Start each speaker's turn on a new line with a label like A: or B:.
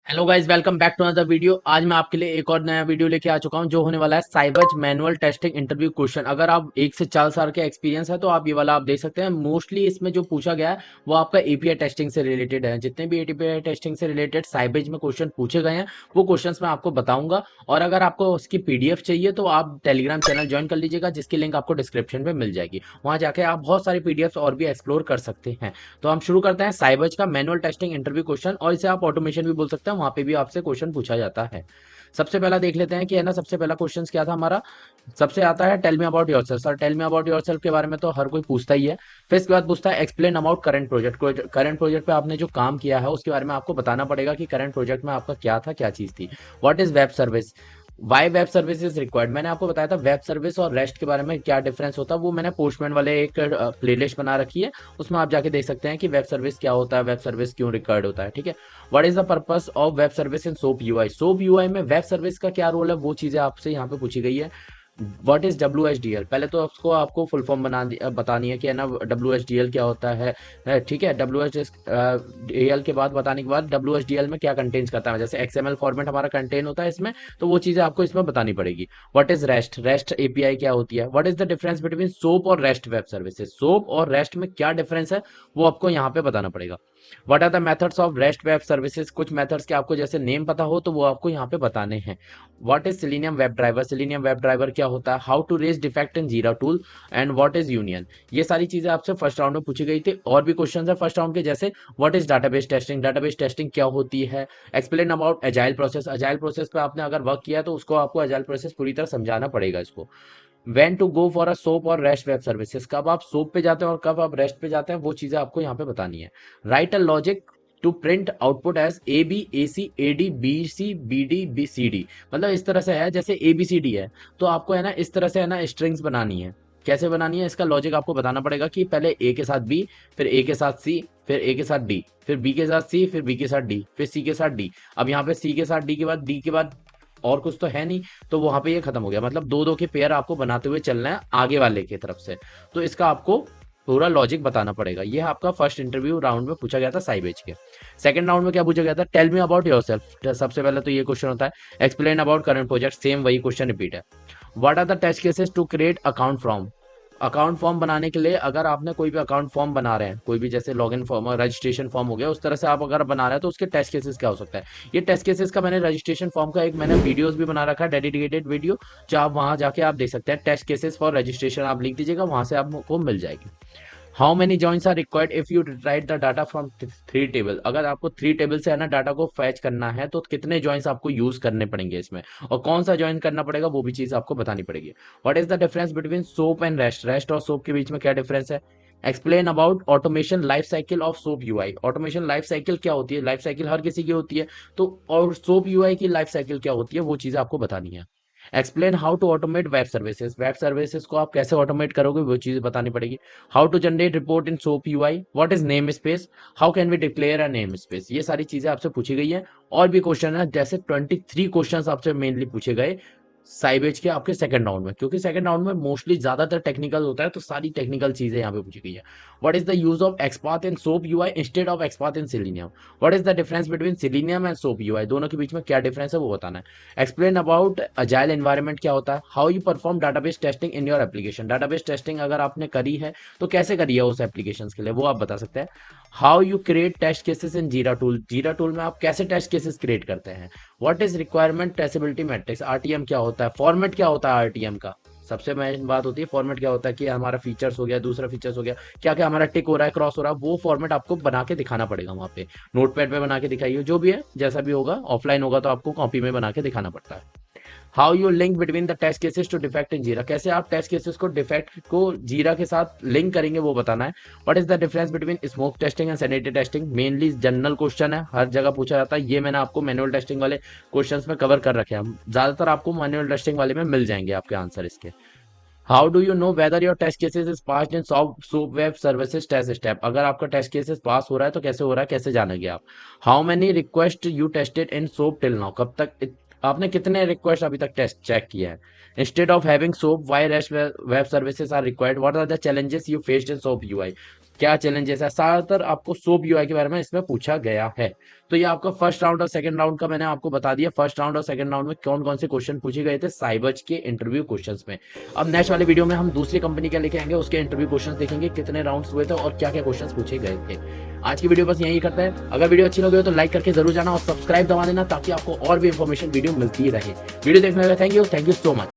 A: Hello guys, welcome back to another video. आज मैं आपके लिए एक और नया वीडियो लेके आ चुका हूं जो होने वाला है साइबर्स मैनुअल टेस्टिंग इंटरव्यू क्वेश्चन। अगर आप 1 से 4 साल के एक्सपीरियंस है तो आप ये वाला आप देख सकते हैं। मोस्टली इसमें जो पूछा गया है वो आपका एपीआई टेस्टिंग से रिलेटेड है। जितने भी एपीआई टेस्टिंग से रिलेटेड साइबर्स में क्वेश्चन पूछे गए हैं वो क्वेश्चन मैं आपको बताऊंगा। और अगर आपको उसकी पीडीएफ चाहिए तो आप टेलीग्राम चैनल ज्वाइन कर लीजिएगा, जिसकी लिंक आपको डिस्क्रिप्शन में मिल जाएगी। वहां जाके आप बहुत सारी पीडीएफ और भी एक्सप्लोर कर सकते हैं। तो हम शुरू करते हैं साइबर्स का मैनुअल टेस्टिंग इंटरव्यू क्वेश्चन, और इसे आप ऑटोमेशन भी बोल सकते हैं। वहां पे भी आपसे क्वेश्चन पूछा जाता है। सबसे पहला देख लेते हैं कि है ना, सबसे पहला क्वेश्चन क्या था हमारा। सबसे आता है tell me about yourself. Sir, tell me about yourself के बारे में तो हर कोई पूछता ही है। फिर इसके बाद पूछता है explain about current project. Current project पे आपने जो काम किया है उसके बारे में आपको बताना पड़ेगा कि करंट प्रोजेक्ट में आपका क्या था, क्या चीज थी। What is web service, why web service is required. मैंने आपको बताया था वेब सर्विस और रेस्ट के बारे में क्या डिफरेंस होता है। वो मैंने पोस्टमैन वाले एक प्लेलिस्ट बना रखी है, उसमें आप जाके देख सकते हैं कि वेब सर्विस क्या होता है, वेब सर्विस क्यों रिक्वायर्ड होता है। ठीक है। What is the purpose of web service in SOAP UI. Soap UI में वेब सर्विस का क्या रोल है, वो चीजें आपसे यहाँ पे पूछी गई है। What is W H D L, पहले तो उसको आपको फुल फॉर्म बतानी है कि है ना डब्ल्यू एच डी एल क्या होता है। ठीक है। डब्ल्यू एच डी एल के बाद बताने के बाद डब्ल्यू एच डी एल में क्या कंटेन्स करता है, जैसे एक्सएमएल फॉर्मेट हमारा कंटेन होता है इसमें, तो वो चीजें आपको इसमें बतानी पड़ेगी। What is rest, rest API क्या होती है। What is the difference between soap और रेस्ट वेब सर्विसेज, सोप और रेस्ट में क्या डिफरेंस है वो आपको यहाँ पे बताना पड़ेगा। What are the methods of REST web services, कुछ मेथड्स के आपको जैसे नेम पता हो तो वो आपको यहाँ पे बताने हैं। What is Selenium web driver, Selenium web driver क्या होता है। How to raise defect in Jira tool, and what is union. ये सारी चीजें आपसे फर्स्ट राउंड में पूछी गई थी। और भी क्वेश्चन है फर्स्ट राउंड के, जैसे what is database testing, database testing क्या होती है। Explain about agile process, agile process पे आपने अगर वर्क किया है तो उसको आपको एजाइल प्रोसेस पूरी तरह समझाना पड़ेगा इसको। When to go for a SOAP और रेस्ट वेब सर्विसेज, कब आप सोप पे जाते हैं और कब आप रेस्ट पे जाते हैं, वो चीजें आपको यहाँ पे बतानी है। Write a logic to print output as A B A C A D B C B D B C D. मतलब इस तरह से है जैसे ए बी सी डी है, तो आपको है ना इस तरह से है ना स्ट्रिंग्स बनानी है। कैसे बनानी है इसका लॉजिक आपको बताना पड़ेगा कि पहले ए के साथ बी, फिर ए के साथ सी, फिर ए के साथ डी, फिर बी के साथ सी, फिर बी के साथ डी, फिर सी के साथ डी। अब यहाँ पे सी के साथ डी के बाद डी के बाद और कुछ तो है नहीं, तो वहां पे ये खत्म हो गया। मतलब दो दो के पेयर आपको बनाते हुए चलना है आगे वाले की तरफ से। तो इसका आपको पूरा लॉजिक बताना पड़ेगा। ये आपका फर्स्ट इंटरव्यू राउंड में पूछा गया था साइबेज के। सेकंड राउंड में क्या पूछा गया था, टेल मी अबाउट योरसेल्फ। सबसे पहले तो ये क्वेश्चन होता है explain about current project, same वही क्वेश्चन रिपीट है। What are the test cases to create account from. Account form बनाने के लिए अगर आपने कोई भी अकाउंट फॉर्म बना रहे हैं, कोई भी जैसे लॉगिन फॉर्म और रजिस्ट्रेशन फॉर्म हो गया, उस तरह से आप अगर बना रहे हैं तो उसके टेस्ट केसेस क्या हो सकता है। ये टेस्ट केसेस का मैंने रजिस्ट्रेशन फॉर्म का एक मैंने वीडियोस भी बना रखा है, डेडिकेटेड वीडियो, जो आप वहां जाके आप देख सकते हैं। टेस्ट केसेस फॉर रजिस्ट्रेशन आप लिख दीजिएगा, वहां से आपको मिल जाएगी। How many joints are required if you write the data from 3 table. अगर आपको 3 टेबल से है ना डाटा को फैच करना है तो कितने जॉइंट्स आपको यूज करने पड़ेंगे इसमें, और कौन सा ज्वाइन करना पड़ेगा वो भी चीज आपको बतानी पड़ेगी। What is the difference between soap and rest, rest और सोप के बीच में क्या डिफरेंस है। Explain about automation life cycle of soap UI. Automation life cycle क्या होती है, लाइफ साइकिल हर किसी की होती है, तो और सोप यूआई की लाइफ साइकिल क्या होती है वो चीज आपको बतानी है। Explain how to automate web services, web services को आप कैसे ऑटोमेट करोगे वो चीज बतानी पड़ेगी। How to generate report in SOAP UI, what is name space, how can we declare a name space. ये सारी चीजें आपसे पूछी गई है। और भी क्वेश्चन है, जैसे 23 क्वेश्चन आपसे मेनली पूछे गए साइबेज के आपके सेकंड राउंड में, क्योंकि सेकंड राउंड में मोस्टली ज्यादातर टेक्निकल होता है, तो सारी टेक्निकल चीजें यहाँ पे पूछी गई है। What is the use of XPath in SOAP UI instead of XPath in selenium. What is the difference between selenium and soap UI, दोनों के बीच में क्या डिफरेंस है वो बताना है। एक्सप्लेन अबाउट अजाइल एनवायरनमेंट क्या होता है। How you perform database testing in your application, database testing अगर आपने करी है तो कैसे करी है उस एप्लीकेशन के लिए, वो आप बता सकते हैं। How you create test cases in Jira tool, जीरा टूल में आप कैसे टेस्ट केसेस क्रिएट करते हैं। What is requirement traceability matrix, RTM क्या होता है, फॉर्मेट क्या होता है आरटीएम का। सबसे मेन बात होती है फॉर्मेट क्या होता है, कि हमारा फीचर्स हो गया, दूसरा फीचर्स हो गया, क्या क्या हमारा टिक हो रहा है, क्रॉस हो रहा है, वो फॉर्मेट आपको बना के दिखाना पड़ेगा वहां पे। नोटपैड पे बना के दिखाइए, जो भी है जैसा भी होगा, ऑफलाइन होगा तो आपको कॉपी में बना के दिखाना पड़ता है। How you link between the test cases to defect in Jira, कैसे आप टेस्ट केसेस को डिफेक्ट को जीरा के साथ लिंक करेंगे वो बताना है। What is the difference between smoke testing and sanitary testing, mainly general question है, हर जगह पूछा जाता है। ये मैंने आपको मैनुअल टेस्टिंग वाले क्वेश्चंस में कवर कर रखे हैं, ज्यादातर आपको मैनुअल टेस्टिंग वाले में मिल जाएंगे आपके आंसर इसके। How do you know whether your test cases is pass in SOAP web services test step, अगर आपका टेस्ट केसेस पास हो रहा है तो कैसे हो रहा है, कैसे जानेंगे आप। How many request you tested in soap till now, कब तक आपने कितने रिक्वेस्ट अभी तक टेस्ट चेक किया है। Instead of having SOAP why REST web services are required, what are the challenges you faced in SOAP UI. क्या challenges है, ज्यादातर आपको सोप यूआई के बारे में इसमें पूछा गया है। तो ये आपका फर्स्ट राउंड और सेकंड राउंड का मैंने आपको बता दिया, फर्स्ट राउंड और सेकंड राउंड में कौन कौन से क्वेश्चन पूछे गए थे साइबर्ज के इंटरव्यू क्वेश्चंस में। अब नेक्स्ट वाले वीडियो में हम दूसरी कंपनी क्या लेके आएंगे, उसके इंटरव्यू क्वेश्चन देखेंगे कितने राउंड्स हुए थे और क्या क्या क्वेश्चन पूछे गए थे। आज की वीडियो बस यही करते हैं। अगर वीडियो अच्छी लगी हो तो लाइक करके जरूर जाना और सब्सक्राइब दबा देना ताकि आपको और भी इंफॉर्मेशन वीडियो मिलती रहे। वीडियो देखने के लिए थैंक यू सो मच।